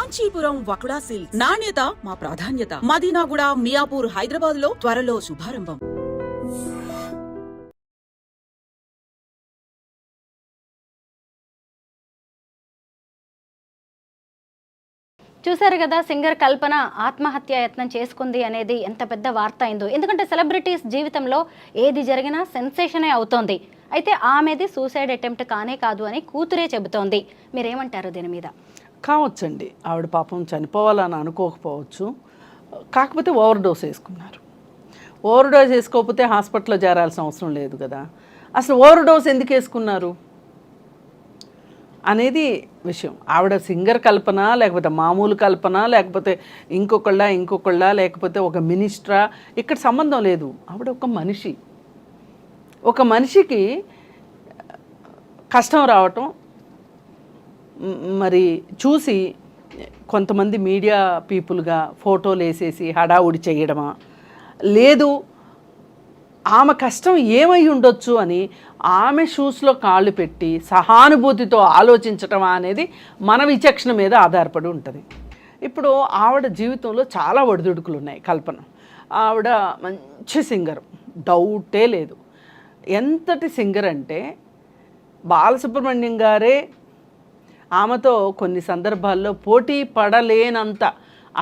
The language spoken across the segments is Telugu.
కాంచీపురం వకుడా సిల్క్స్, నాణ్యత మా ప్రాధాన్యత. మదీనాగూడ, మియాపూర్, హైదరాబాద్ లో త్వరలో శుభారంభం. చూసారు కదా, సింగర్ కల్పన ఆత్మహత్య యత్నం చేసుకుంది అనేది ఎంత పెద్ద వార్త అయిందో. ఎందుకంటే సెలబ్రిటీస్ జీవితంలో ఏది జరిగినా సెన్సేషనే అవుతోంది. అయితే ఆమెది సూసైడ్ అటెంప్ట్ కానే కాదు అని కూతురే చెబుతోంది. మీరేమంటారు దీని మీద? కావచ్చండి, ఆవిడ పాపం చనిపోవాలని అనుకోకపోవచ్చు, కాకపోతే ఓవర్ డోస్ వేసుకున్నారు. ఓవర్ డోస్ వేసుకోకపోతే హాస్పిటల్లో చేరాల్సిన అవసరం లేదు కదా. అసలు ఓవర్ డోస్ ఎందుకు వేసుకున్నారు అనేది విషయం. ఆవిడ సింగర్ కల్పన, లేకపోతే మామూలు కల్పన, లేకపోతే ఇంకొకళ్ళ లేకపోతే ఒక మినిస్టరా, ఇక్కడ సంబంధం లేదు. ఆవిడ ఒక మనిషి. ఒక మనిషికి కష్టం రావటం మరి చూసి కొంతమంది మీడియా పీపుల్గా ఫోటోలు వేసేసి హడావుడి చేయడమా, లేదు ఆమె కష్టం ఏమై ఉండొచ్చు అని ఆమె షూస్లో కాళ్ళు పెట్టి సహానుభూతితో ఆలోచించటమా అనేది మన విచక్షణ మీద ఆధారపడి ఉంటుంది. ఇప్పుడు ఆవిడ జీవితంలో చాలా ఒడిదుడుకులు ఉన్నాయి. కల్పన ఆవిడ మంచి సింగర్, డౌటే లేదు. ఎంతటి సింగర్ అంటే బాలసుబ్రహ్మణ్యం గారే ఆమెతో కొన్ని సందర్భాల్లో పోటీ పడలేనంత,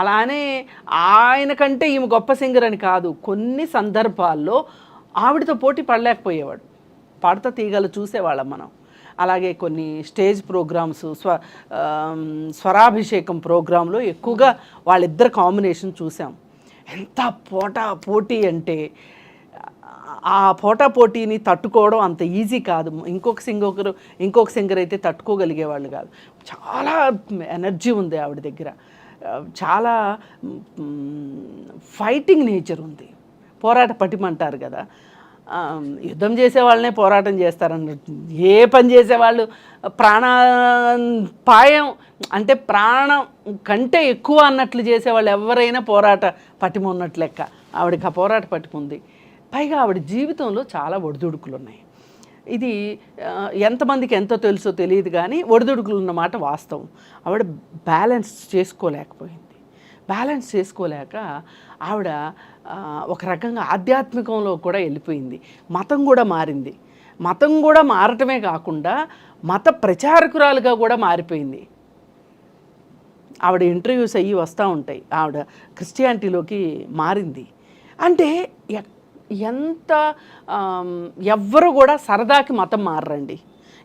అలానే ఆయన కంటే ఈమె గొప్ప సింగర్ అని కాదు, కొన్ని సందర్భాల్లో ఆవిడతో పోటీ పడలేకపోయేవాడు. పాడతా తీగలు చూసేవాళ్ళం మనం. అలాగే కొన్ని స్టేజ్ ప్రోగ్రామ్స్, స్వరాభిషేకం ప్రోగ్రాంలో ఎక్కువగా వాళ్ళిద్దరు కాంబినేషన్ చూసాం. ఎంత పోటీ అంటే ఆ పోటీని తట్టుకోవడం అంత ఈజీ కాదు. ఇంకొక సింగర్ అయితే తట్టుకోగలిగేవాళ్ళు కాదు. చాలా ఎనర్జీ ఉంది ఆవిడ దగ్గర, చాలా ఫైటింగ్ నేచర్ ఉంది. పోరాట పటిమంటారు కదా, యుద్ధం చేసేవాళ్ళనే పోరాటం చేస్తారన్నట్టు. ఏ పని చేసేవాళ్ళు ప్రాణాపాయం అంటే ప్రాణం కంటే ఎక్కువ అన్నట్లు చేసేవాళ్ళు ఎవరైనా పోరాట పటిమ ఉన్నట్లు లెక్క. ఆవిడకి ఆ పోరాట పటిమ ఉంది. పైగా ఆవిడ జీవితంలో చాలా ఒడిదుడుకులు ఉన్నాయి. ఇది ఎంతమందికి ఎంతో తెలుసో తెలియదు కానీ ఒడిదుడుకులు ఉన్నమాట వాస్తవం. ఆవిడ బ్యాలెన్స్ చేసుకోలేక ఆవిడ ఒక రకంగా ఆధ్యాత్మికంలో కూడా వెళ్ళిపోయింది. మతం కూడా మారటమే కాకుండా మత ప్రచారకురాలుగా కూడా మారిపోయింది. ఆవిడ ఇంటర్వ్యూస్ అయ్యి వస్తూ ఉంటాయి. ఆవిడ క్రిస్టియానిటీలోకి మారింది. అంటే ఎంత ఎవ్వరు కూడా సరదాకి మతం మారరండి,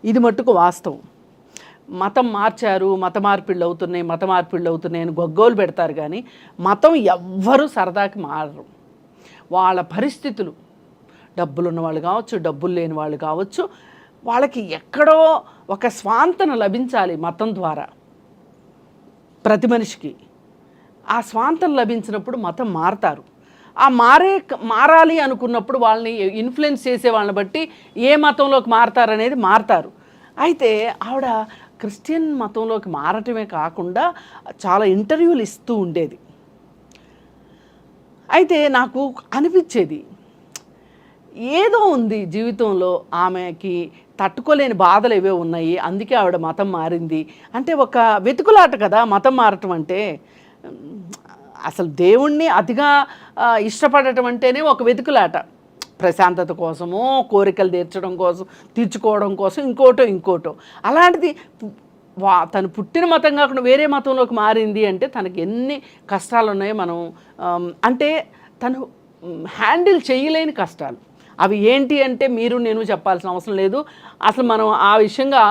ఇది మట్టుకు వాస్తవం. మతం మార్చారు, మత మార్పిళ్ళు అవుతున్నాయి అని గొగ్గోలు పెడతారు కానీ మతం ఎవ్వరూ సరదాకి మారరు. వాళ్ళ పరిస్థితులు, డబ్బులున్న వాళ్ళు కావచ్చు, డబ్బులు లేని వాళ్ళు కావచ్చు, వాళ్ళకి ఎక్కడో ఒక స్వాంతన లభించాలి మతం ద్వారా ప్రతి మనిషికి. ఆ స్వాంతన లభించినప్పుడు మతం మారతారు. ఆ మారాలి అనుకున్నప్పుడు వాళ్ళని ఇన్ఫ్లుయెన్స్ చేసే వాళ్ళని బట్టి ఏ మతంలోకి మారతారు. అయితే ఆవిడ క్రిస్టియన్ మతంలోకి మారటమే కాకుండా చాలా ఇంటర్వ్యూలు ఇస్తూ ఉండేది. అయితే నాకు అనిపించేది, ఏదో ఉంది జీవితంలో, ఆమెకి తట్టుకోలేని బాధలు ఏవో ఉన్నాయి, అందుకే ఆవిడ మతం మారింది అంటే ఒక వెతుకులాట కదా మతం మారటం అంటే. అసలు దేవుణ్ణి అతిగా ఇష్టపడటం అంటేనే ఒక వెతుకులాట. ప్రశాంతత కోసమో, కోరికలు తీర్చుకోవడం కోసం ఇంకోటో. అలాంటిది తను పుట్టిన మతం కాకుండా వేరే మతంలోకి మారింది అంటే తనకి ఎన్ని కష్టాలు ఉన్నాయో మనం అంటే తను హ్యాండిల్ చేయలేని కష్టాలు అవి ఏంటి అంటే మీరు నేను చెప్పాల్సిన అవసరం లేదు. అసలు మనం ఆ విషయంగా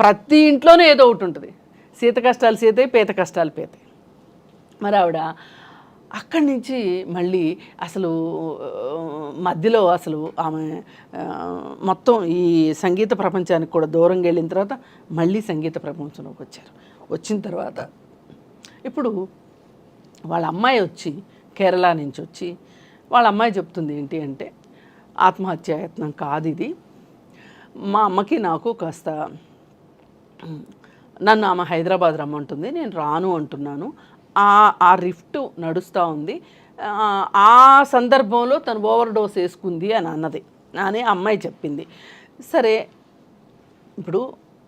ప్రతి ఇంట్లోనే ఏదో ఒకటి ఉంటుంది. సీత కష్టాలు సీతే, పేత కష్టాలు పేతే. మరి ఆవిడ అక్కడి నుంచి మళ్ళీ అసలు మధ్యలో అసలు ఆమె మొత్తం ఈ సంగీత ప్రపంచానికి కూడా దూరంగా వెళ్ళిన తర్వాత మళ్ళీ సంగీత ప్రపంచంలోకి వచ్చిన తర్వాత ఇప్పుడు వాళ్ళ అమ్మాయి వచ్చి కేరళ నుంచి వచ్చి వాళ్ళ అమ్మాయి చెప్తుంది ఏంటి అంటే, ఆత్మహత్యాయత్నం కాదు ఇది, మా అమ్మకి నాకు కాస్త నన్ను ఆమె హైదరాబాద్ రమ్మంటుంది, నేను రాను అంటున్నాను, ఆ రిఫ్ట్ నడుస్తూ ఉంది, ఆ సందర్భంలో తను ఓవర్ డోస్ వేసుకుంది అని అమ్మాయి చెప్పింది. సరే, ఇప్పుడు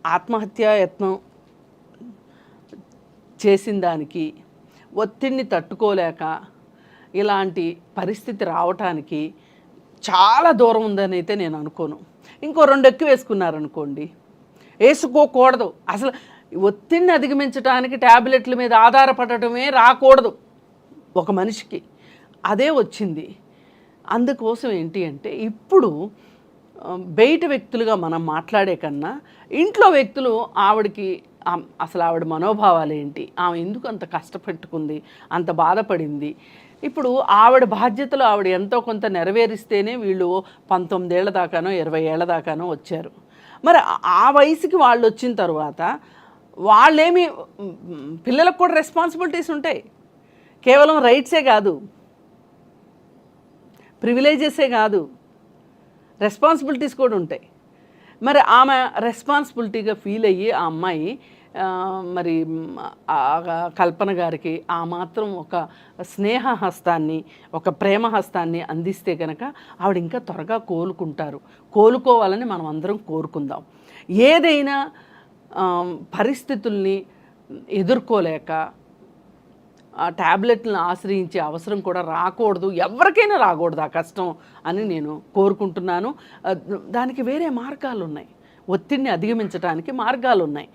ఆత్మహత్యాయత్నం చేసిన దానికి ఒత్తిడిని తట్టుకోలేక ఇలాంటి పరిస్థితి రావటానికి చాలా దూరం ఉందని అయితే నేను అనుకోను. ఇంకో 2 ఎక్కువ వేసుకున్నారనుకోండి, వేసుకోకూడదు అసలు. ఒత్తిడిని అధిగమించడానికి ట్యాబ్లెట్ల మీద ఆధారపడటమే రాకూడదు ఒక మనిషికి, అదే వచ్చింది. అందుకోసం ఏంటి అంటే ఇప్పుడు బయట వ్యక్తులుగా మనం మాట్లాడే కన్నా ఇంట్లో వ్యక్తులు ఆవిడకి అసలు ఆవిడ మనోభావాలు ఏంటి, ఆమె ఎందుకు అంత కష్టపెట్టుకుంది, అంత బాధపడింది. ఇప్పుడు ఆవిడ బాధ్యతలు ఆవిడ ఎంతో కొంత నెరవేరిస్తేనే వీళ్ళు 19 ఏళ్ల దాకానో 20 ఏళ్ల దాకానో వచ్చారు. మరి ఆ వయసుకి వాళ్ళు వచ్చిన తర్వాత వాళ్ళేమి పిల్లలకు కూడా రెస్పాన్సిబిలిటీస్ ఉంటాయి. కేవలం రైట్సే కాదు, ప్రివిలేజెసే కాదు, రెస్పాన్సిబిలిటీస్ కూడా ఉంటాయి. మరి ఆమె రెస్పాన్సిబిలిటీగా ఫీల్ అయ్యి ఆ అమ్మాయి మరి కల్పన గారికి ఆ మాత్రం ఒక స్నేహ హస్తాన్ని, ఒక ప్రేమ హస్తాన్ని అందిస్తే కనుక ఆవిడ ఇంకా త్వరగా కోలుకోవాలని మనం అందరం కోరుకుందాం. ఏదైనా పరిస్థితుల్ని ఎదుర్కోలేక ఆ ట్యాబ్లెట్లను ఆశ్రయించే అవసరం కూడా రాకూడదు, ఎవరికైనా రాకూడదు ఆ కష్టం అని నేను కోరుకుంటున్నాను. దానికి వేరే మార్గాలు ఉన్నాయి, ఒత్తిడిని అధిగమించడానికి మార్గాలు ఉన్నాయి.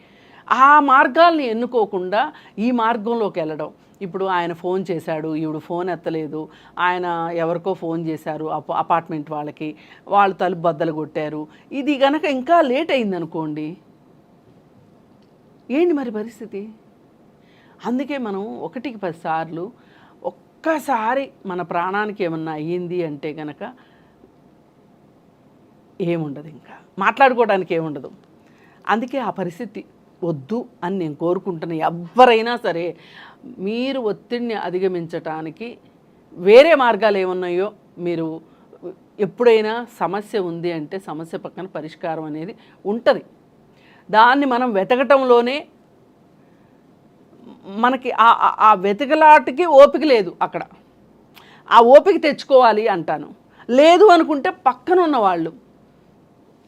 ఆ మార్గాల్ని ఎన్నుకోకుండా ఈ మార్గంలోకి వెళ్ళడం. ఇప్పుడు ఆయన ఫోన్ చేశాడు, ఈవిడ ఫోన్ ఎత్తలేదు, ఆయన ఎవరికో ఫోన్ చేశారు అపార్ట్మెంట్ వాళ్ళకి, వాళ్ళు తలుపు బద్దలు కొట్టారు, ఇది గనక ఇంకా లేట్ అయిందనుకోండి, ఏంటి మరి పరిస్థితి? అందుకే మనం 1కి 10 సార్లు ఒక్కసారి మన ప్రాణానికి ఏమన్నా అయ్యింది అంటే కనుక ఏముండదు, ఇంకా మాట్లాడుకోవడానికి ఏముండదు. అందుకే ఆ పరిస్థితి వద్దు అని నేను కోరుకుంటున్నా. ఎవరైనా సరే మీరు ఒత్తిడిని అధిగమించటానికి వేరే మార్గాలు ఏమున్నాయో, మీరు ఎప్పుడైనా సమస్య ఉంది అంటే సమస్య పక్కన పరిష్కారం అనేది ఉంటుంది. దాన్ని మనం వెతకటంలోనే మనకి ఆ వెతకలాటికి ఓపిక లేదు. అక్కడ ఆ ఓపిక తెచ్చుకోవాలి అంటాను. లేదు అనుకుంటే పక్కన ఉన్న వాళ్ళు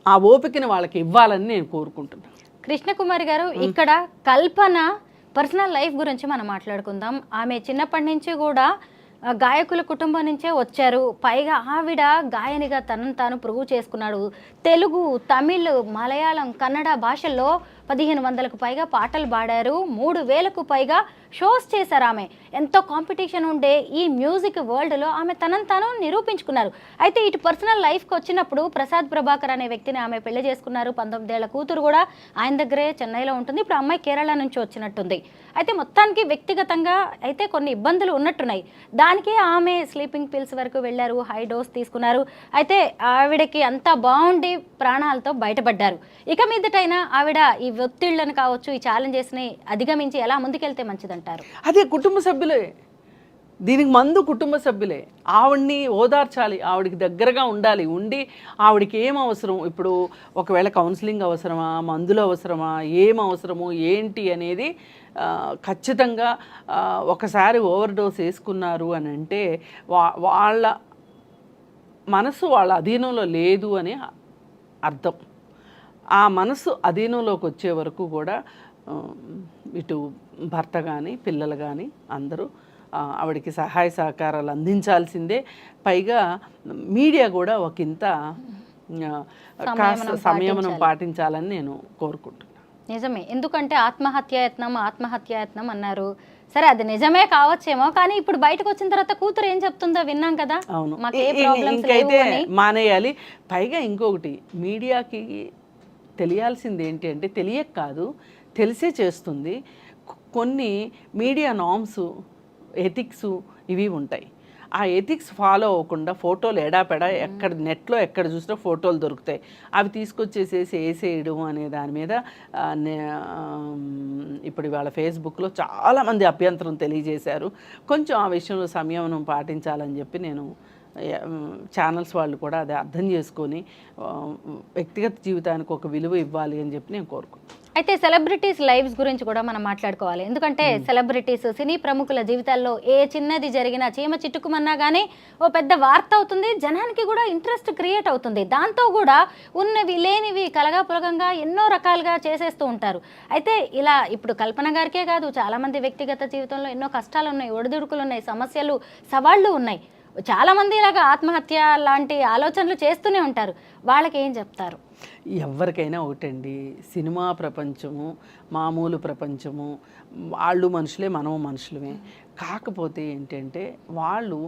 ఆ ఓపికని వాళ్ళకి ఇవ్వాలని నేను కోరుకుంటున్నాను. కృష్ణకుమారి గారు, ఇక్కడ కల్పన పర్సనల్ లైఫ్ గురించి మనం మాట్లాడుకుందాం. ఆమె చిన్నప్పటి నుంచి కూడా గాయకుల కుటుంబం నుంచే వచ్చారు. పైగా ఆవిడ గాయనిగా తనను తాను ప్రూవ్ చేసుకున్నాడు. తెలుగు, తమిళ్, మలయాళం, కన్నడ భాషల్లో 1500కు పైగా పాటలు పాడారు. 3000కు పైగా షోస్ చేశారు. ఆమె ఎంతో కాంపిటీషన్ ఉండే ఈ మ్యూజిక్ వరల్డ్లో ఆమె తనను తాను నిరూపించుకున్నారు. అయితే ఇటు పర్సనల్ లైఫ్కి వచ్చినప్పుడు ప్రసాద్ ప్రభాకర్ అనే వ్యక్తిని ఆమె పెళ్లి చేసుకున్నారు. 19 ఏళ్ల కూతురు కూడా ఆయన దగ్గరే చెన్నైలో ఉంటుంది. ఇప్పుడు అమ్మాయి కేరళ నుంచి వచ్చినట్టుంది. అయితే మొత్తానికి వ్యక్తిగతంగా అయితే కొన్ని ఇబ్బందులు ఉన్నట్టున్నాయి. దానికి ఆమె స్లీపింగ్ పిల్స్ వరకు వెళ్ళారు, హై డోస్ తీసుకున్నారు. అయితే ఆవిడకి అంతా బాగుండి ప్రాణాలతో బయటపడ్డారు. ఇక మీదటైనా ఆవిడ ఈ ఒత్తిళ్లను కావచ్చు, ఈ ఛాలెంజెస్ని అధిగమించి ఎలా ముందుకెళ్తే మంచిదంటారు? అదే కుటుంబ సభ్యులే, దీనికి మందు కుటుంబ సభ్యులే. ఆవిడ్ని ఓదార్చాలి, ఆవిడకి దగ్గరగా ఉండాలి. ఉండి ఆవిడకి ఏం అవసరం, ఇప్పుడు ఒకవేళ కౌన్సిలింగ్ అవసరమా, మందులు అవసరమా, ఏం అవసరమో ఏంటి అనేది ఖచ్చితంగా ఒకసారి ఓవర్ డోస్ వేసుకున్నారు అని అంటే వాళ్ళ మనసు వాళ్ళ అధీనంలో లేదు అని అర్థం. ఆ మనసు అధీనంలోకి వచ్చే వరకు కూడా ఇటు భర్త కానీ పిల్లలు కానీ అందరూ ఆవిడకి సహాయ సహకారాలు అందించాల్సిందే. పైగా మీడియా కూడా ఒకంత కాస్త సంయమనం పాటించాలని నేను కోరుకుంటున్నాను. నిజమే, ఎందుకంటే ఆత్మహత్యాయత్నం అన్నారు. సరే, అది నిజమే కావచ్చేమో, కానీ ఇప్పుడు బయటకు వచ్చిన తర్వాత కూతురు ఏం చెప్తుందో విన్నాం కదా. అవును, ఇంకైతే మానేయాలి. పైగా ఇంకొకటి, మీడియాకి తెలియాల్సింది ఏంటి అంటే, తెలియక కాదు తెలిసే చేస్తుంది. కొన్ని మీడియా నార్మ్స్, ఎథిక్స్ ఇవి ఉంటాయి. ఆ ఎథిక్స్ ఫాలో అవ్వకుండా ఫోటోలు ఎడాపెడా ఎక్కడ నెట్లో ఎక్కడ చూసినా ఫోటోలు దొరుకుతాయి. అవి తీసుకొచ్చేసేసి వేసేయడం అనే దాని మీద ఇప్పుడు ఇవాళ ఫేస్బుక్లో చాలామంది అభ్యంతరం తెలియజేశారు. కొంచెం ఆ విషయంలో సంయమనం పాటించాలని చెప్పి నేను ఛానల్స్ వాళ్ళు కూడా అది అర్థం చేసుకొని వ్యక్తిగత జీవితానికి ఒక విలువ ఇవ్వాలి అని చెప్పి నేను కోరుకుంటున్నాను. అయితే సెలబ్రిటీస్ లైవ్స్ గురించి కూడా మనం మాట్లాడుకోవాలి. ఎందుకంటే సెలబ్రిటీస్, సినీ ప్రముఖుల జీవితాల్లో ఏ చిన్నది జరిగినా, చీమ చిట్టుకుమన్నా కానీ ఓ పెద్ద వార్త అవుతుంది, జనానికి కూడా ఇంట్రెస్ట్ క్రియేట్ అవుతుంది. దాంతో కూడా ఉన్నవి లేనివి కలగాపులగంగా ఎన్నో రకాలుగా చేసేస్తూ ఉంటారు. అయితే ఇలా ఇప్పుడు కల్పన గారికే కాదు, చాలామంది వ్యక్తిగత జీవితంలో ఎన్నో కష్టాలు ఉన్నాయి, ఒడిదుడుకులు ఉన్నాయి, సమస్యలు, సవాళ్ళు ఉన్నాయి. చాలామంది ఇలాగా ఆత్మహత్య లాంటి ఆలోచనలు చేస్తూనే ఉంటారు. వాళ్ళకి ఏం చెప్తారు? ఎవరికైనా ఒకటండి, సినిమా ప్రపంచము మామూలు ప్రపంచము, వాళ్ళు మనుషులే, మనము మనుషులమే. కాకపోతే ఏంటంటే వాళ్ళు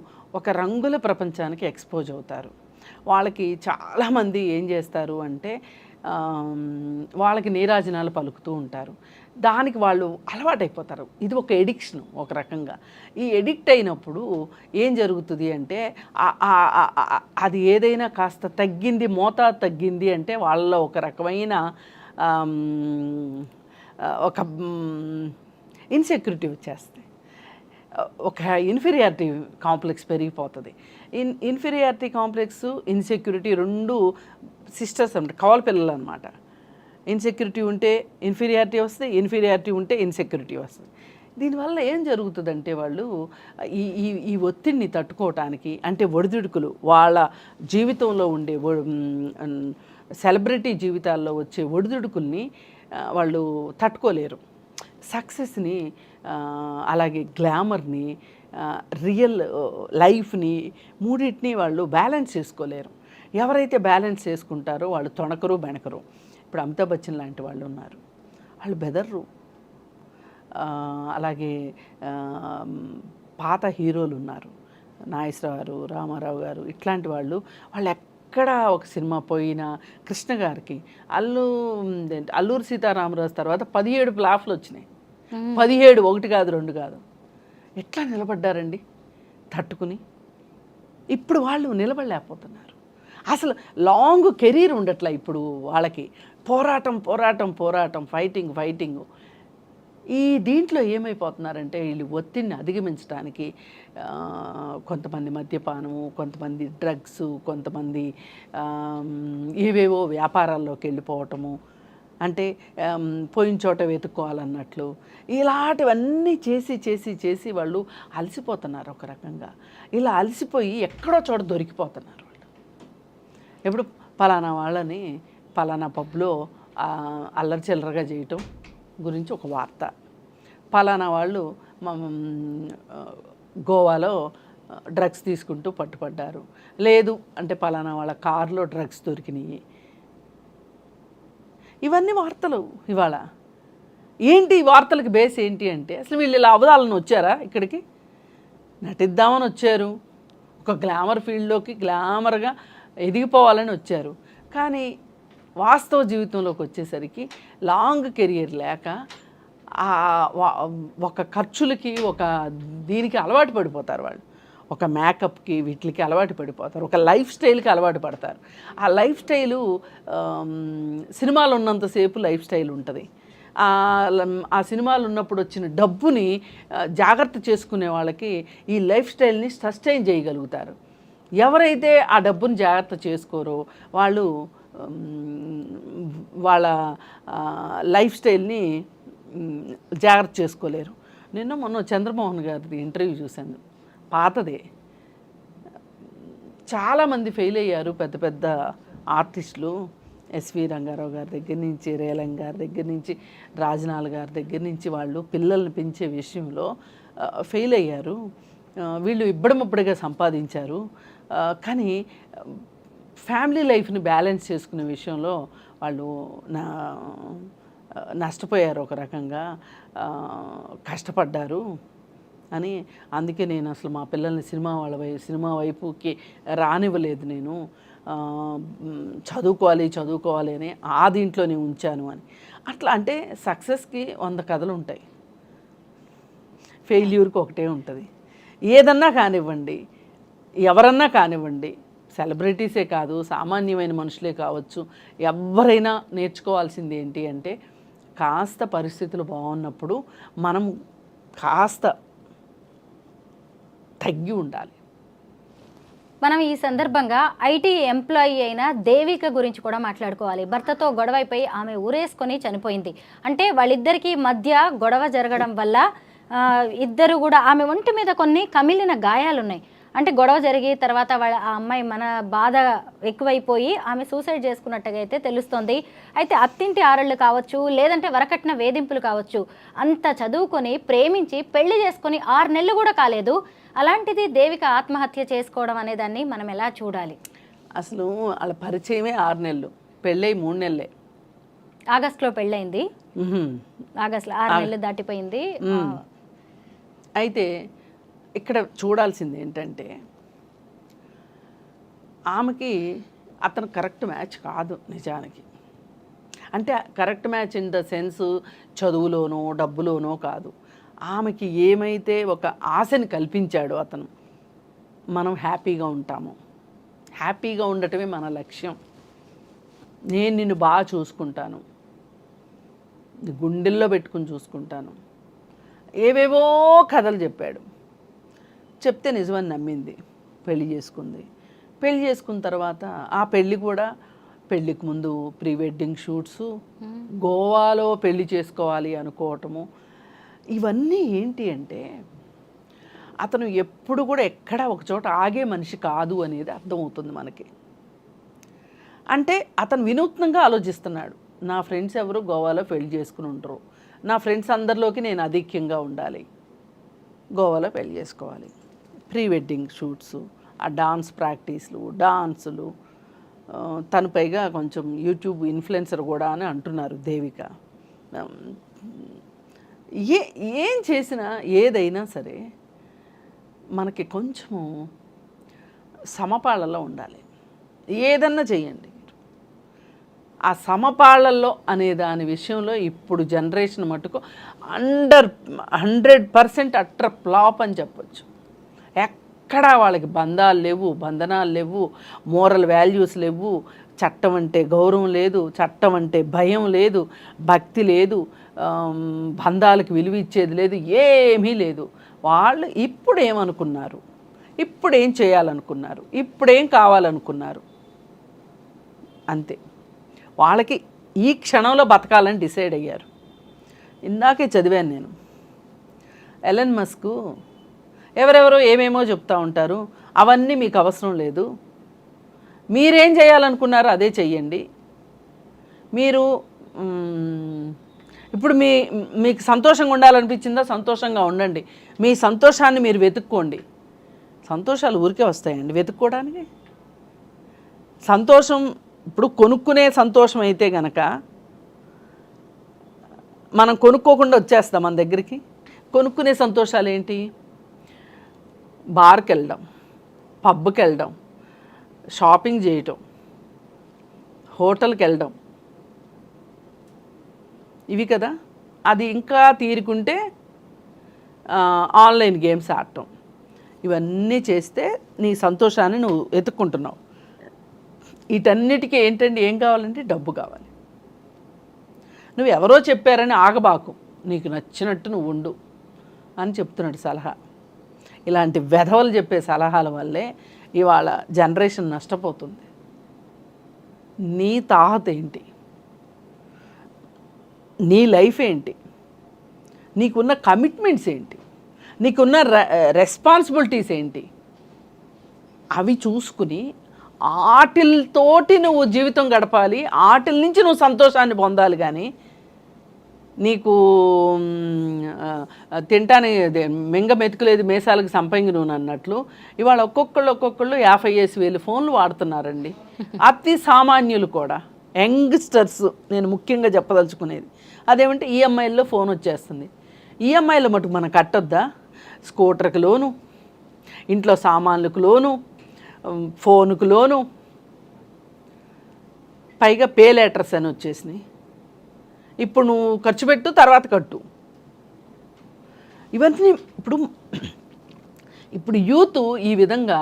ఒక రంగుల ప్రపంచానికి ఎక్స్పోజ్ అవుతారు. వాళ్ళకి చాలామంది ఏం చేస్తారు అంటే వాళ్ళకి నీరాజనాలు పలుకుతూ ఉంటారు. దానికి వాళ్ళు అలవాటైపోతారు. ఇది ఒక ఎడిక్షన్ ఒక రకంగా. ఈ ఎడిక్ట్ అయినప్పుడు ఏం జరుగుతుంది అంటే అది ఏదైనా కాస్త తగ్గింది, మోతాదు తగ్గింది అంటే వాళ్ళలో ఒక రకమైన ఒక ఇన్సెక్యూరిటీ వచ్చేస్తుంది. ఒక ఇన్ఫీరియారిటీ కాంప్లెక్స్ పెరిగిపోతుంది. ఇన్ఫీరియారిటీ కాంప్లెక్స్, ఇన్సెక్యూరిటీ రెండు సిస్టర్స్ అంటే కవల పిల్లలు అనమాట. ఇన్సెక్యూరిటీ ఉంటే ఇన్ఫీరియారిటీ వస్తుంది, ఇన్ఫీరియారిటీ ఉంటే ఇన్సెక్యూరిటీ వస్తుంది. దీనివల్ల ఏం జరుగుతుందంటే వాళ్ళు ఈ ఒత్తిడిని తట్టుకోవటానికి, అంటే ఒడిదుడుకులు, వాళ్ళ జీవితంలో ఉండే సెలబ్రిటీ జీవితాల్లో వచ్చే ఒడిదుడుకుల్ని వాళ్ళు తట్టుకోలేరు. సక్సెస్ని, అలాగే గ్లామర్ని, రియల్ లైఫ్ని, మూడింటిని వాళ్ళు బ్యాలెన్స్ చేసుకోలేరు. ఎవరైతే బ్యాలెన్స్ చేసుకుంటారో వాళ్ళు తొణకరు బెణకరు. ఇప్పుడు అమితాబ్ బచ్చన్ లాంటి వాళ్ళు ఉన్నారు, వాళ్ళు బెదర్రు. అలాగే పాత హీరోలు ఉన్నారు, నాగేశ్వరరావు గారు, రామారావు గారు, ఇట్లాంటి వాళ్ళు ఎక్కడ ఒక సినిమా పోయినా, కృష్ణ గారికి అల్లూరి సీతారామరాజు తర్వాత 17 ఫ్లాప్లు వచ్చినాయి. 17, 1 కాదు 2 కాదు. ఎట్లా నిలబడ్డారండి తట్టుకుని? ఇప్పుడు వాళ్ళు నిలబడలేకపోతున్నారు. అసలు లాంగ్ కెరీర్ ఉండట్లా ఇప్పుడు వాళ్ళకి. పోరాటం, ఫైటింగ్. ఈ దీంట్లో ఏమైపోతున్నారంటే వీళ్ళు ఒత్తిడిని అధిగమించడానికి కొంతమంది మద్యపానము, కొంతమంది డ్రగ్స్, కొంతమంది ఏవేవో వ్యాపారాల్లోకి వెళ్ళిపోవటము, అంటే పోయిన చోట వెతుక్కోవాలన్నట్లు ఇలాంటివన్నీ చేసి వాళ్ళు అలసిపోతున్నారు ఒక రకంగా. ఇలా అలసిపోయి ఎక్కడో చోట దొరికిపోతున్నారు వాళ్ళు. ఎప్పుడు పలానా వాళ్ళని పలానా పబ్లో అల్లరి చిల్లరగా చేయటం గురించి ఒక వార్త, పలానా వాళ్ళు గోవాలో డ్రగ్స్ తీసుకుంటూ పట్టుపడ్డారు, లేదు అంటే పలానా వాళ్ళ కారులో డ్రగ్స్ దొరికినాయి. ఇవన్నీ వార్తలు ఇవాళ. ఏంటి ఈ వార్తలకు బేస్ ఏంటి అంటే, అసలు వీళ్ళు ఇలా అవదాలను వచ్చారా ఇక్కడికి? నటిద్దామని వచ్చారు, ఒక గ్లామర్ ఫీల్డ్లోకి గ్లామర్గా ఎదిగిపోవాలని వచ్చారు. కానీ వాస్తవ జీవితంలోకి వచ్చేసరికి లాంగ్ కెరియర్ లేక ఒక ఖర్చులకి, ఒక దీనికి అలవాటు పడిపోతారు వాళ్ళు. ఒక మేకప్కి, వీటికి అలవాటు పడిపోతారు, ఒక లైఫ్ స్టైల్కి అలవాటు పడతారు. ఆ లైఫ్ స్టైలు సినిమాలు ఉన్నంతసేపు లైఫ్ స్టైల్ ఉంటుంది. ఆ సినిమాలు ఉన్నప్పుడు వచ్చిన డబ్బుని జాగ్రత్త చేసుకునే వాళ్ళకి ఈ లైఫ్ స్టైల్ని సస్టైన్ చేయగలుగుతారు. ఎవరైతే ఆ డబ్బుని జాగ్రత్త చేసుకోరో వాళ్ళు వాళ్ళ లైఫ్ స్టైల్ని జాగ్రత్త చేసుకోలేరు. మొన్న చంద్రమోహన్ గారిది ఇంటర్వ్యూ చూశాను, పాతదే. చాలామంది ఫెయిల్ అయ్యారు, పెద్ద పెద్ద ఆర్టిస్టులు. ఎస్వి రంగారావు గారి దగ్గర నుంచి, రేలం గారి దగ్గర నుంచి, రాజనాల్ గారి దగ్గర నుంచి వాళ్ళు పిల్లల్ని పెంచే విషయంలో ఫెయిల్ అయ్యారు. వీళ్ళు ఇబ్బడముబ్బడిగా సంపాదించారు, కానీ ఫ్యామిలీ లైఫ్ని బ్యాలెన్స్ చేసుకునే విషయంలో వాళ్ళు నష్టపోయారు, ఒక రకంగా కష్టపడ్డారు అని. అందుకే నేను అసలు మా పిల్లల్ని సినిమా వైపుకి రానివ్వలేదు. నేను చదువుకోవాలి అని ఆ దీంట్లోనే ఉంచాను అని. అట్లా అంటే సక్సెస్కి 100 కథలు ఉంటాయి, ఫెయిల్యూర్కి ఒకటే ఉంటుంది. ఏదన్నా కానివ్వండి, ఎవరన్నా కానివ్వండి, సెలబ్రిటీసే కాదు, సామాన్యమైన మనుషులే కావచ్చు, ఎవరైనా నేర్చుకోవాల్సింది ఏంటి అంటే, కాస్త పరిస్థితులు బాగున్నప్పుడు మనం కాస్త తగ్గి ఉండాలి. మనం ఈ సందర్భంగా ఐటీ ఎంప్లాయీ అయిన దేవిక గురించి కూడా మాట్లాడుకోవాలి. భర్తతో గొడవైపోయి ఆమె ఊరేసుకొని చనిపోయింది. అంటే వాళ్ళిద్దరికీ మధ్య గొడవ జరగడం వల్ల ఇద్దరు కూడా ఆమె ఒంటి మీద కొన్ని కమిలిన గాయాలున్నాయి. అంటే గొడవ జరిగి తర్వాత ఆ అమ్మాయి మన బాధ ఎక్కువైపోయి ఆమె సూసైడ్ చేసుకున్నట్టుగా అయితే తెలుస్తోంది. అయితే అత్తింటి ఆరళ్ళు కావచ్చు, లేదంటే వరకట్న వేధింపులు కావచ్చు, అంత చదువుకొని ప్రేమించి పెళ్లి చేసుకొని 6 నెలలు కూడా కాలేదు. అలాంటిది దేవిక ఆత్మహత్య చేసుకోవడం అనే దాన్ని మనం ఎలా చూడాలి? అసలు వాళ్ళ పరిచయమే 6 నెలలు, పెళ్ళై 3 నెలలే. ఆగస్టులో పెళ్ళయింది, ఆగస్టులో 6 నెలలు దాటిపోయింది. అయితే ఇక్కడ చూడాల్సింది ఏంటంటే ఆమెకి అతను కరెక్ట్ మ్యాచ్ కాదు నిజానికి. అంటే correct match in the sense చదువులోనో డబ్బులోనో కాదు. ఆమెకి ఏమైతే ఒక ఆశని కల్పించాడో అతను, మనం హ్యాపీగా ఉంటాము, హ్యాపీగా ఉండటమే మన లక్ష్యం, నేను నిన్ను బాగా చూసుకుంటాను, గుండెల్లో పెట్టుకుని చూసుకుంటాను, ఏవేవో కథలు చెప్పాడు. చెప్తే నిజమని నమ్మింది, పెళ్లి చేసుకుంది. పెళ్లి చేసుకున్న తర్వాత ఆ పెళ్ళి కూడా పెళ్ళికి ముందు ప్రీ వెడ్డింగ్ షూట్స్, గోవాలో పెళ్లి చేసుకోవాలి అనుకోవటము, ఇవన్నీ ఏంటి అంటే అతను ఎప్పుడు కూడా ఎక్కడ ఒకచోట ఆగే మనిషి కాదు అనేది అర్థమవుతుంది మనకి. అంటే అతను వినూత్నంగా ఆలోచిస్తున్నాడు. నా ఫ్రెండ్స్ ఎవరు గోవాలో పెళ్లి చేసుకుని ఉంటారు, నా ఫ్రెండ్స్ అందరిలోకి నేను అధిక్యంగా ఉండాలి, గోవాలో పెళ్లి చేసుకోవాలి. ప్రీ వెడ్డింగ్ షూట్స్, ఆ డాన్స్ ప్రాక్టీస్లు, డాన్సులు, తను పైగా కొంచెం యూట్యూబ్ ఇన్ఫ్లుయెన్సర్ కూడా అని అంటున్నారు దేవిక. ఏం చేసినా ఏదైనా సరే మనకి కొంచెము సమపాళ్ళలో ఉండాలి. ఏదన్నా చేయండి, ఆ సమపాళ్ళల్లో అనే దాని విషయంలో ఇప్పుడు జనరేషన్ మటుకు 100% అట్టర్ ఫ్లాప్ అని చెప్పొచ్చు. ఎక్కడా వాళ్ళకి బంధాలు లేవు, బంధనాలు లేవు, మోరల్ వాల్యూస్ లేవు, చట్టం అంటే గౌరవం లేదు, చట్టం అంటే భయం లేదు, భక్తి లేదు, బంధాలకు విలువ ఇచ్చేది లేదు, ఏమీ లేదు. వాళ్ళు ఇప్పుడు ఏమనుకున్నారు, ఇప్పుడు ఏం చేయాలనుకున్నారు, ఇప్పుడేం కావాలనుకున్నారు, అంతే. వాళ్ళకి ఈ క్షణంలో బతకాలని డిసైడ్ అయ్యారు. ఇందాకే చదివాను నేను, ఎలన్ మస్క్ ఎవరెవరో ఏమేమో చెప్తూ ఉంటారు, అవన్నీ మీకు అవసరం లేదు, మీరేం చేయాలనుకున్నారో అదే చెయ్యండి. మీరు ఇప్పుడు మీకు సంతోషంగా ఉండాలనిపించిందా, సంతోషంగా ఉండండి, మీ సంతోషాన్ని మీరు వెతుక్కోండి. సంతోషాలు ఊరికే వస్తాయండి వెతుక్కోవడానికి? సంతోషం ఇప్పుడు కొనుక్కునే సంతోషం అయితే గనక మనం కొనుక్కోకుండా వచ్చేస్తాం మన దగ్గరికి. కొనుక్కునే సంతోషాలు ఏంటి? బార్కి వెళ్ళడం, పబ్కి వెళ్ళడం, షాపింగ్ చేయటం, హోటల్కి వెళ్ళడం, ఇవి కదా. అది ఇంకా తీరుకుంటే ఆన్లైన్ గేమ్స్ ఆడటం, ఇవన్నీ చేస్తే నీ సంతోషాన్ని నువ్వు వెతుక్కుంటున్నావు. వీటన్నిటికీ ఏంటండి ఏం కావాలంటే డబ్బు కావాలి. నువ్వు ఎవరో చెప్పారని ఆగబాకు, నీకు నచ్చినట్టు నువ్వు ఉండు అని చెప్తున్నాడు సలహా. ఇలాంటి వెధవలు చెప్పే సలహాల వల్లే ఇవాళ జనరేషన్ నష్టపోతుంది. నీ తాహత ఏంటి, నీ లైఫ్ ఏంటి, నీకున్న కమిట్మెంట్స్ ఏంటి, నీకున్న రెస్పాన్సిబిలిటీస్ ఏంటి, అవి చూసుకుని ఆటిల్తోటి నువ్వు జీవితం గడపాలి, ఆటిల నుంచి నువ్వు సంతోషాన్ని పొందాలి. కానీ నీకు తింటానికి మింగ మెతుకులేదు మేసాలకు సంపంగి నూనె అన్నట్లు ఇవాళ ఒక్కొక్కళ్ళు 50,000 ఫోన్లు వాడుతున్నారండి. అతి సామాన్యులు కూడా, యంగ్స్టర్స్ నేను ముఖ్యంగా చెప్పదలుచుకునేది అదేమంటే ఈఎంఐల్లో ఫోన్ వచ్చేస్తుంది. ఈఎంఐలో మటుకు మనం కట్టొద్దా? స్కూటర్కి లోను, ఇంట్లో సామాన్లకు లోను, ఫోనుకు లోను, పైగా పే లెటర్స్ అని వచ్చేసినాయి. ఇప్పుడు నువ్వు ఖర్చు పెట్టు, తర్వాత కట్టు. ఇవన్నీ ఇప్పుడు యూత్ ఈ విధంగా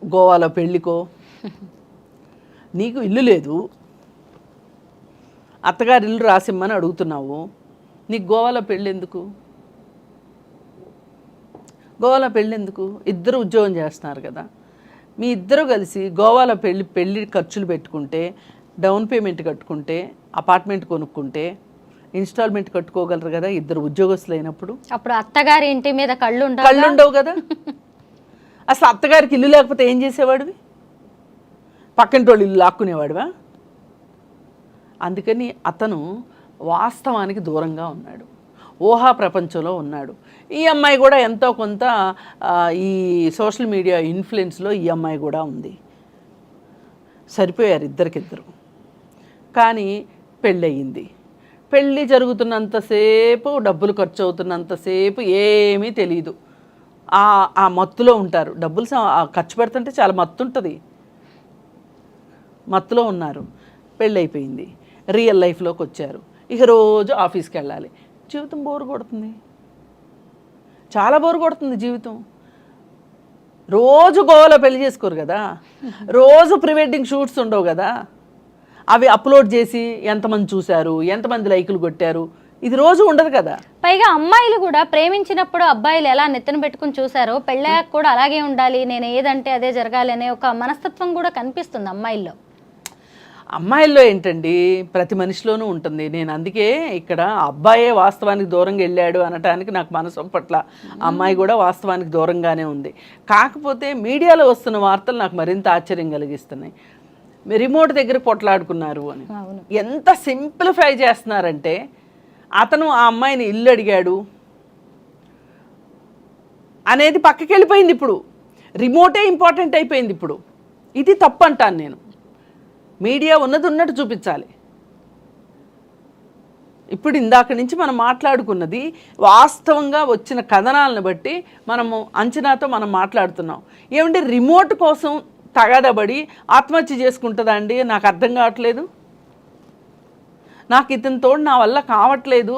గోవాలో పెళ్ళికో, నీకు ఇల్లు లేదు, అత్తగారి ఇల్లు రాసిమ్మని అడుగుతున్నావు, నీకు గోవాలో పెళ్ళి ఎందుకు? గోవాలో పెళ్ళి ఎందుకు? ఇద్దరు ఉద్యోగం చేస్తున్నారు కదా, మీ ఇద్దరు కలిసి గోవాలో పెళ్ళి ఖర్చులు పెట్టుకుంటే, డౌన్ పేమెంట్ కట్టుకుంటే, అపార్ట్మెంట్ కొనుక్కుంటే, ఇన్స్టాల్మెంట్ కట్టుకోగలరు కదా ఇద్దరు ఉద్యోగస్తులు అయినప్పుడు. అప్పుడు అత్తగారి ఇంటి మీద కళ్ళు ఉండవు కదా. అసలు అత్తగారికి ఇల్లు లేకపోతే ఏం చేసేవాడివి? పక్కింటి వాళ్ళు ఇల్లు లాక్కునేవాడివా? అందుకని అతను వాస్తవానికి దూరంగా ఉన్నాడు, ఊహా ప్రపంచంలో ఉన్నాడు. ఈ అమ్మాయి కూడా ఎంతో కొంత ఈ సోషల్ మీడియా ఇన్ఫ్లుయెన్స్లో ఈ అమ్మాయి కూడా ఉంది. సరిపోయారు ఇద్దరికిద్దరు. కానీ పెళ్ళయింది. పెళ్ళి జరుగుతున్నంతసేపు, డబ్బులు ఖర్చు అవుతున్నంతసేపు ఏమీ తెలియదు. ఆ మత్తులో ఉంటారు. డబ్బులు ఖర్చు పెడుతుంటే చాలా మత్తు ఉంటుంది, మత్తులో ఉన్నారు. పెళ్ళైపోయింది, రియల్ లైఫ్లోకి వచ్చారు. ఇక రోజు ఆఫీస్కి వెళ్ళాలి. జీవితం బోరు కొడుతుంది, చాలా బోరు కొడుతుంది జీవితం. రోజు గోవాలో పెళ్లి చేసుకోరు కదా, రోజు ప్రీ వెడ్డింగ్ షూట్స్ ఉండవు కదా, అవి అప్లోడ్ చేసి ఎంతమంది చూశారు, ఎంతమంది లైకులు కొట్టారు, ఇది రోజు ఉండదు కదా. పైగా అమ్మాయిలు కూడా ప్రేమించినప్పుడు అబ్బాయిలు ఎలా నెత్తిన పెట్టుకుని చూసారో పెళ్ళాక కూడా అలాగే ఉండాలి, నేను ఏదంటే అదే జరగాలి అనే ఒక మనస్తత్వం కూడా కనిపిస్తుంది అమ్మాయిల్లో. అమ్మాయిల్లో ఏంటండి, ప్రతి మనిషిలోనూ ఉంటుంది. నేను అందుకే ఇక్కడ అబ్బాయే వాస్తవానికి దూరంగా వెళ్ళాడు అనటానికి నాకు మనసు పట్ల, అమ్మాయి కూడా వాస్తవానికి దూరంగానే ఉంది. కాకపోతే మీడియాలో వస్తున్న వార్తలు నాకు మరింత ఆశ్చర్యం కలిగిస్తున్నాయి. రిమోట్ దగ్గర పొట్లాడుకున్నారు అని ఎంత సింప్లిఫై చేస్తున్నారంటే, అతను ఆ అమ్మాయిని ఇల్లు అడిగాడు అనేది పక్కకి వెళ్ళిపోయింది. ఇప్పుడు రిమోటే ఇంపార్టెంట్ అయిపోయింది. ఇప్పుడు ఇది తప్పు అంటాను నేను. మీడియా ఉన్నది ఉన్నట్టు చూపించాలి. ఇప్పుడు ఇందాక నుంచి మనం మాట్లాడుకున్నది వాస్తవంగా వచ్చిన కథనాలను బట్టి మనము అంచనాతో మనం మాట్లాడుతున్నాం. ఏమంటే రిమోట్ కోసం తగదబడి ఆత్మహత్య చేసుకుంటుందా అండి? నాకు అర్థం కావట్లేదు. నాకు ఇతని తోడు నా వల్ల కావట్లేదు,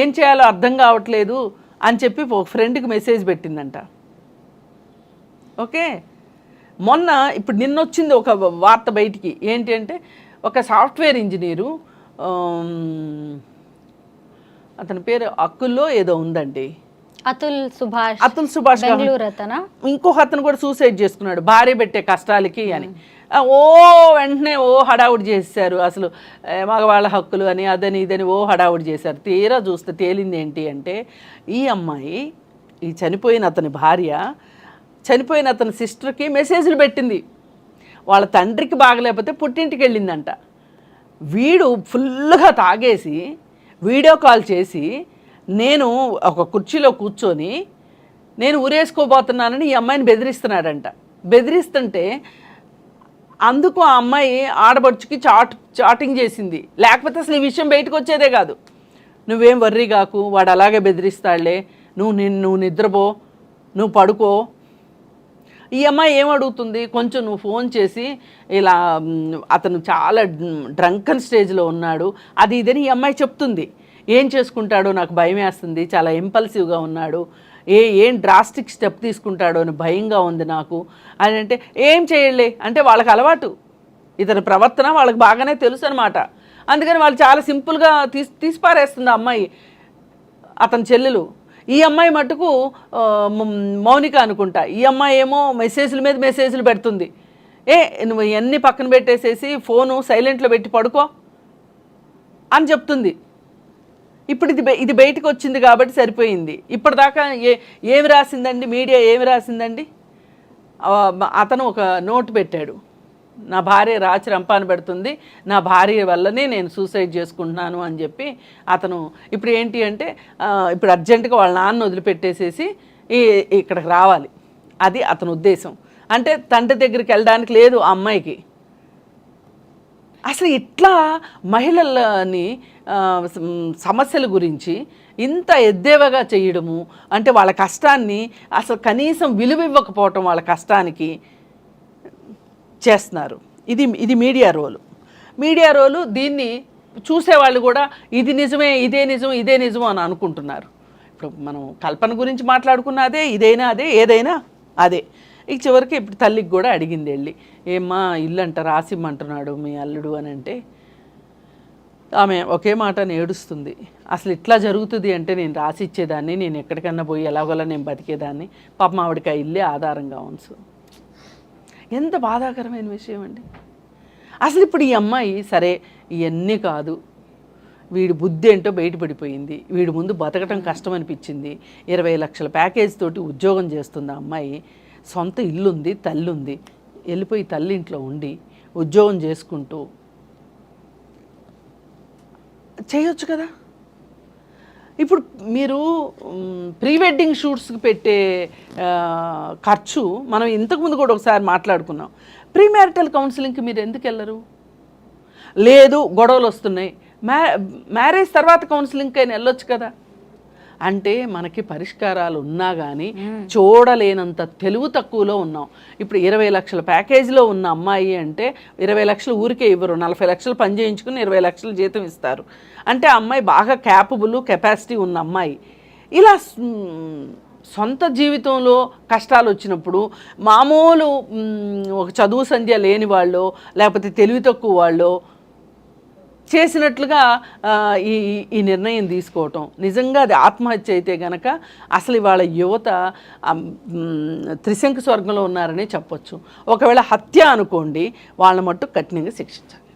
ఏం చేయాలో అర్థం కావట్లేదు అని చెప్పి ఒక ఫ్రెండ్కి మెసేజ్ పెట్టిందంట. ఓకే, మొన్న ఇప్పుడు నిన్న వచ్చింది ఒక వార్త బయటికి. ఏంటి అంటే, ఒక సాఫ్ట్వేర్ ఇంజనీరు, అతని పేరు అక్కుల్లో ఏదో ఉందండి, అతుల్ సుభాష్ ఇంకొక అతను కూడా సూసైడ్ చేసుకున్నాడు భార్య పెట్టే కష్టాలకి అని. వెంటనే హడావుడి చేశారు. అసలు మగవాళ్ళ హక్కులు అని అదని ఇదని హడావుడి చేశారు. తీరా చూస్తే తేలింది ఏంటి అంటే, ఈ అమ్మాయి, ఈ చనిపోయిన అతని భార్య చనిపోయిన అతని సిస్టర్కి మెసేజ్లు పెట్టింది. వాళ్ళ తండ్రికి బాగలేకపోతే పుట్టింటికి వెళ్ళిందంట. వీడు ఫుల్గా తాగేసి వీడియో కాల్ చేసి, నేను ఒక కుర్చీలో కూర్చొని నేను ఊరేసుకోబోతున్నానని ఈ అమ్మాయిని బెదిరిస్తున్నాడంట. బెదిరిస్తుంటే అందుకు ఆ అమ్మాయి ఆడబడుచుకి చాటింగ్ చేసింది. లేకపోతే అసలు ఈ విషయం బయటకు వచ్చేదే కాదు. నువ్వేం వర్రీ కాకు, వాడు అలాగే బెదిరిస్తాడులే, నువ్వు నిద్రపో, నువ్వు పడుకో. ఈ అమ్మాయి ఏమడుగుతుంది, కొంచెం నువ్వు ఫోన్ చేసి ఇలా అతను చాలా డ్రంకన్ స్టేజ్లో ఉన్నాడు అది ఇదని ఈ అమ్మాయి చెప్తుంది. ఏం చేసుకుంటాడో నాకు భయం వేస్తుంది, చాలా ఇంపల్సివ్గా ఉన్నాడు, ఏం డ్రాస్టిక్ స్టెప్ తీసుకుంటాడో అని భయంగా ఉంది నాకు అని. అంటే ఏం చేయలే అంటే వాళ్ళకి అలవాటు, ఇతని ప్రవర్తన వాళ్ళకి బాగానే తెలుసు అనమాట. అందుకని వాళ్ళు చాలా సింపుల్గా తీసిపారేస్తుంది ఆ అమ్మాయి, అతని చెల్లెలు. ఈ అమ్మాయి మటుకు మౌనిక అనుకుంటా, ఈ అమ్మాయి ఏమో మెసేజ్ల మీద మెసేజ్లు పెడుతుంది. నువ్వు ఇవన్నీ పక్కన పెట్టేసేసి ఫోను సైలెంట్లో పెట్టి పడుకో అని చెప్తుంది. ఇప్పుడు ఇది బయటకు వచ్చింది కాబట్టి సరిపోయింది. ఇప్పటిదాకా ఏమి రాసిందండి మీడియా, ఏమి రాసిందండి? అతను ఒక నోటు పెట్టాడు, నా భార్య రాచి రంపాన పెడుతుంది, నా భార్య వల్లనే నేను సూసైడ్ చేసుకుంటున్నాను అని చెప్పి అతను. ఇప్పుడు ఏంటి అంటే, ఇప్పుడు అర్జెంటుగా వాళ్ళ నాన్న వదిలిపెట్టేసేసి ఇక్కడికి రావాలి, అది అతని ఉద్దేశం. అంటే తండ్రి దగ్గరికి వెళ్ళడానికి లేదు ఆ అమ్మాయికి. అసలు ఇట్లా మహిళలని సమస్యల గురించి ఇంత ఎద్దేవగా చేయడము అంటే, వాళ్ళ కష్టాన్ని అసలు కనీసం విలువ ఇవ్వకపోవటం వాళ్ళ కష్టానికి చేస్తున్నారు. ఇది మీడియా రోలు. దీన్ని చూసేవాళ్ళు కూడా ఇది నిజమే, ఇదే నిజం అని అనుకుంటున్నారు. ఇప్పుడు మనం కల్పన గురించి మాట్లాడుకున్న అదే, ఇదైనా అదే, ఏదైనా అదే. ఇక చివరికి ఇప్పుడు తల్లికి కూడా అడిగింది వెళ్ళి, ఏమ్మా ఇల్లు అంట రాసిమ్మంటున్నాడు మీ అల్లుడు అని. అంటే ఆమె ఒకే మాట ఏడుస్తుంది. అసలు ఇట్లా జరుగుతుంది అంటే నేను రాసి ఇచ్చేదాన్ని, నేను ఎక్కడికన్నా పోయి ఎలాగోలా నేను బతికేదాన్ని, పాపం ఆవిడకి ఆ ఇల్లే ఆధారంగా ఉంచు. ఎంత బాధాకరమైన విషయం అండి. అసలు ఇప్పుడు ఈ అమ్మాయి సరే ఇవన్నీ కాదు, వీడి బుద్ధి ఏంటో బయటపడిపోయింది, వీడి ముందు బతకటం కష్టం అనిపించింది, 20 లక్షల ప్యాకేజ్ తోటి ఉద్యోగం చేస్తుంది ఆ అమ్మాయి, సొంత ఇల్లుంది, తల్లి ఉంది, వెళ్ళిపోయి తల్లి ఇంట్లో ఉండి ఉద్యోగం చేసుకుంటూ చేయొచ్చు కదా. ఇప్పుడు మీరు ప్రీ వెడ్డింగ్ షూట్స్కి పెట్టే ఖర్చు మనం ఇంతకుముందు కూడా ఒకసారి మాట్లాడుకున్నాం. ప్రీ మ్యారిటల్ కౌన్సిలింగ్కి మీరు ఎందుకు వెళ్ళరు? లేదు గొడవలు వస్తున్నాయి, మ్యారేజ్ తర్వాత కౌన్సిలింగ్కి అయినా వెళ్ళొచ్చు కదా. అంటే మనకి పరిష్కారాలు ఉన్నా కానీ చూడలేనంత తెలివి తక్కువలో ఉన్నాం. ఇప్పుడు 20 లక్షల ప్యాకేజీలో ఉన్న అమ్మాయి అంటే 20 లక్షలు ఊరికే ఇవ్వరు, 40 లక్షలు పని చేయించుకుని 20 లక్షలు జీతం ఇస్తారు. అంటే ఆ అమ్మాయి బాగా క్యాపబుల్, కెపాసిటీ ఉన్న అమ్మాయి. ఇలా సొంత జీవితంలో కష్టాలు వచ్చినప్పుడు మామూలు ఒక చదువు సంధ్య లేని వాళ్ళు లేకపోతే తెలివి తక్కువ వాళ్ళు చేసినట్లుగా ఈ నిర్ణయం తీసుకోవటం నిజంగా అది ఆత్మహత్య అయితే గనక అసలు ఇవాళ యువత త్రిశంకు స్వర్గంలో ఉన్నారని చెప్పొచ్చు. ఒకవేళ హత్య అనుకోండి, వాళ్ళ మట్టు కఠినంగా శిక్షించాలి.